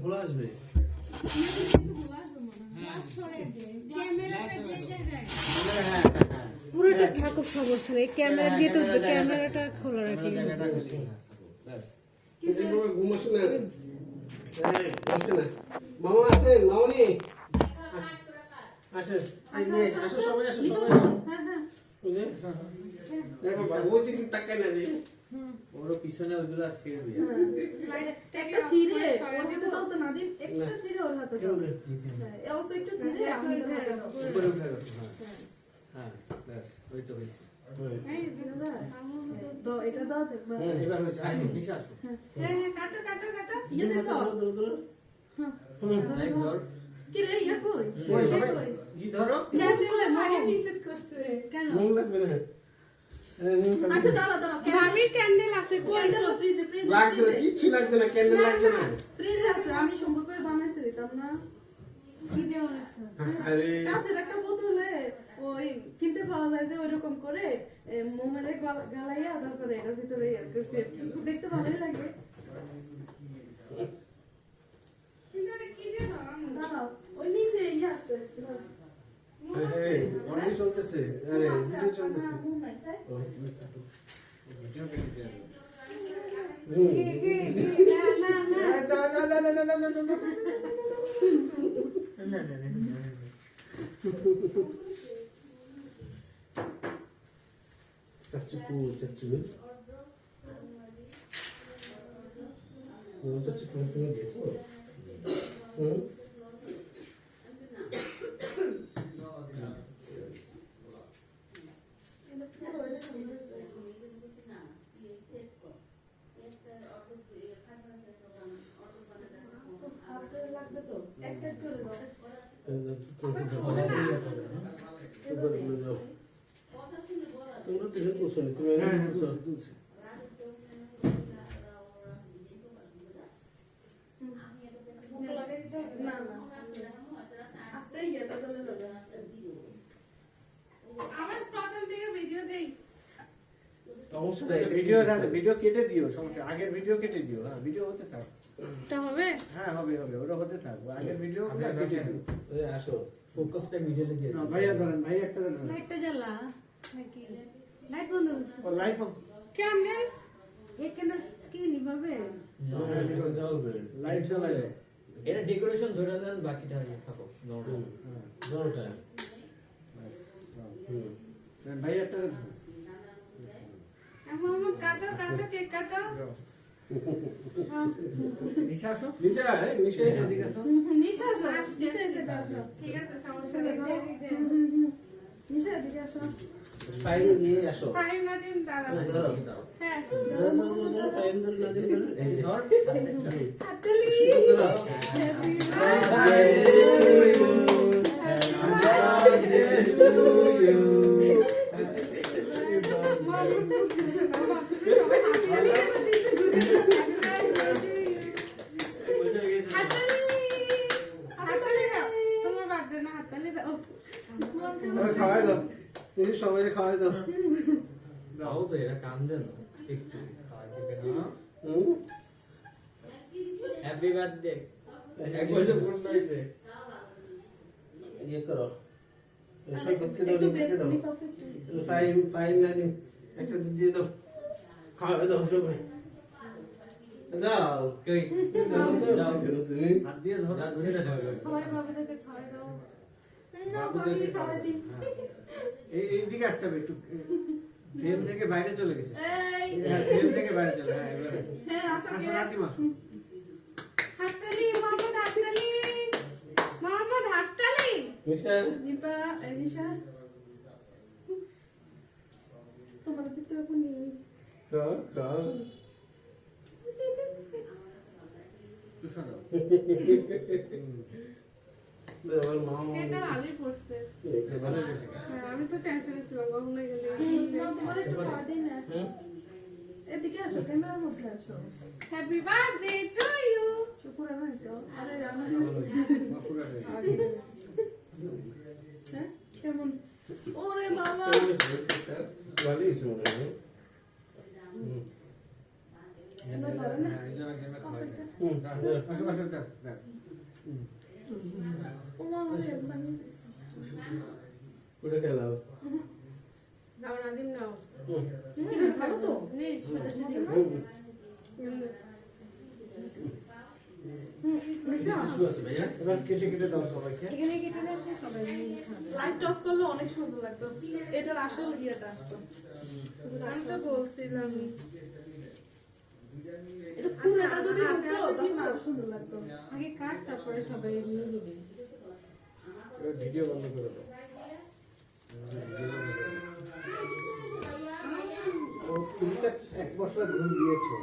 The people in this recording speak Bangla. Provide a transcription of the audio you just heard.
খোলা আসবে। পুরোটা থাকুক, সমস্যা নেই। ক্যামেরা দিয়ে তো ক্যামেরাটা খোলা রাখি। ঘুম আসে না, আসে না। মামা আসেন, মামনি আসেন, আসো সবাই, আসো সবাই, আসো। ওই দিকে তাকায় না রে, ওর পিছনে ওইগুলো ছিড়বি। একটা ছিঁড়ে ওর হাতে দাও তো নাদিম, একটা ছিঁড়ে ওর হাতে দাও। অল্প একটু ছিঁড়ে আমি ওর হাতে দাও। উপরে উঠে গেছে। হ্যাঁ ব্যাস, ওই তো হয়েছে। এই দিদা দাও, এটা দাও দেখবা। এবার হয়েছে, আসো নিশা আসো। হ্যাঁ কাটো কাটো কাটো ইয়ে দিছো। ধরো ধরো। লাইক ধর। কি রে ইয়া কই? ওই সবাই ই ধরো। ক্যান্ডেল মায়ের নিষেধ করছে কেন? মন লাগবে না। আচ্ছা দাও দাও, আমি ক্যান্ডেল আছে কই? ক্যান্ডেল ফ্রিজে ফ্রিজে লাগবে না, কিচ্ছু লাগবে না, ক্যান্ডেল লাগবে না। ফ্রিজে আছে, আমি সুন্দর করে বানাইছি দিতাম না। কি দেওয়া আছে? আরে কাঁচের একটা বোতলে ওই কিনতে পাওয়া যায় যে ওইরকম করে মোমের গালাইয়া তারপরে এটার ভিতরে ইয়ে করছি। দেখতে ভালোই লাগে। দাঁড়াও, ওই নিচে ইয়ে আছে। অনেক চলতেছে, আরে ভিডিও চলতেছে। ভিডিও কেটে দিয়ে দাও। চাচু চাচু চাচু তুমি গেছো? লাগবে তো এক সাইড চলে দাও। তোমরা দুজন করছো না, তুমি করছো। না না আস্তে ইয়েটা চলে যাবে। আমার প্রথম থেকে ভিডিও দেই। সমস্যা নাই, ভিডিও কেটে দিও, সমস্যা। আগের ভিডিও কেটে দিও। হ্যাঁ ভিডিও হতে থাক। এটা হবে? হ্যাঁ হবে হবে, ওটা হতে থাকবে। আগের ভিডিও কেটে দিও। এই আসো, ফোকাসটা মিডলে দিয়ে না ভাইয়া ধরেন, ভাই একটা ধরেন। লাইটটা জ্বালা নাকি? লাইট বন্ধ করছিস? ও লাইট বন্ধ। ক্যান্ডেল এখানে কি নিভাবে? জ্বলবে। লাইট জ্বালাই দাও। এটা ডেকোরেশন ধরে দেন, বাকিটা ইয়ে থাকো নরমাল। দুটোটা। দেন ভাই একটা ধরেন। আমার কাটো কাটো কেক কাটো। নিশা আসো। নিচে নিচে এদিকে আসো। নিশা আসো, নিশা এসে আসো। ঠিক আছে, সমস্যা নেই। নিশা এদিকে আসো। ফাইন নিয়ে আসো। ফাইন নাদিম দাঁড়াও। ধরো হ্যাঁ ধরো ধরো ধরো, ফাইন ধরো না দিন ধরো। এই ধর হাততালি। ধরো। হ্যাপি খাওয়াই দাও, তুমি সবাই খাওয়াই দাও। দাও তো, এরা কান্দে না একটু হ্যাপি বার্থডে। এক বছর পূর্ণ হয়েছে। ইয়ে করো, সৈকতকে দাও, রিপকে দাও। ফাইন ফাইন না দিন, একটা দিয়ে দাও, খাওয়াই দাও সবাই। দাও কই দাও তো, তুমি হাত দিয়ে ধরো। সবাই বাবাদেরকে খাওয়াই দাও। না বাবি খাওয়াই দিন। এইদিকে আসতে হবে একটু। ফ্রেম থেকে বাইরে চলে গেছে। এই ফ্রেম থেকে বাইরে চলে। হ্যাঁ এবারে হ্যাঁ আসো আসো, রাতিম আসো। হাততালি মোহাম্মদ হাততালি। মোহাম্মদ হাততালি। মিশা নিপা নিশা তোমার ভিতরে কোনি খাও খাও। তুষার দাও। আমার মা কেটা ভালোই পড়ছে। ভালো লেগেছে। হ্যাঁ আমি তো টেনশনে ছিলাম কখনো গেলে তোমার একটু খাওয়া দিই না। এদিকে আসো, ক্যামেরার মধ্যে আসো। Happy birthday to you. শুকুর আনাইছো? আরে আমাদের মাফুরা রে। হ্যাঁ কেমন? ওরে বাবা ভালো হয়েছে মনে হয়। হ্যাঁ, এই জন্য খাওয়াই। আসো আসো দেখ দেখ ওমা আমাকে বানিয়ে দিছে ওটা খেলাও নাও নাদিম নাও ভালো তো নে সোজাসুজি কিছু আছে ভাইয়া এবার কেটে কেটে দাও সবাইকে এখানে কেটে রাখলে সবাই মিলে খাবে লাইট অফ করলে অনেক সুন্দর লাগতো এটার আসল ইয়েটা আসতো আমি তো বলছিলাম এটা পুরোটা যদি হতো তখন আরো সুন্দর লাগতো আগে কাট তারপরে সবাই নিয়ে নিবি এবার ভিডিও বন্ধ করে দাও ও তুমি তো এক বছর ঘুম দিয়েছো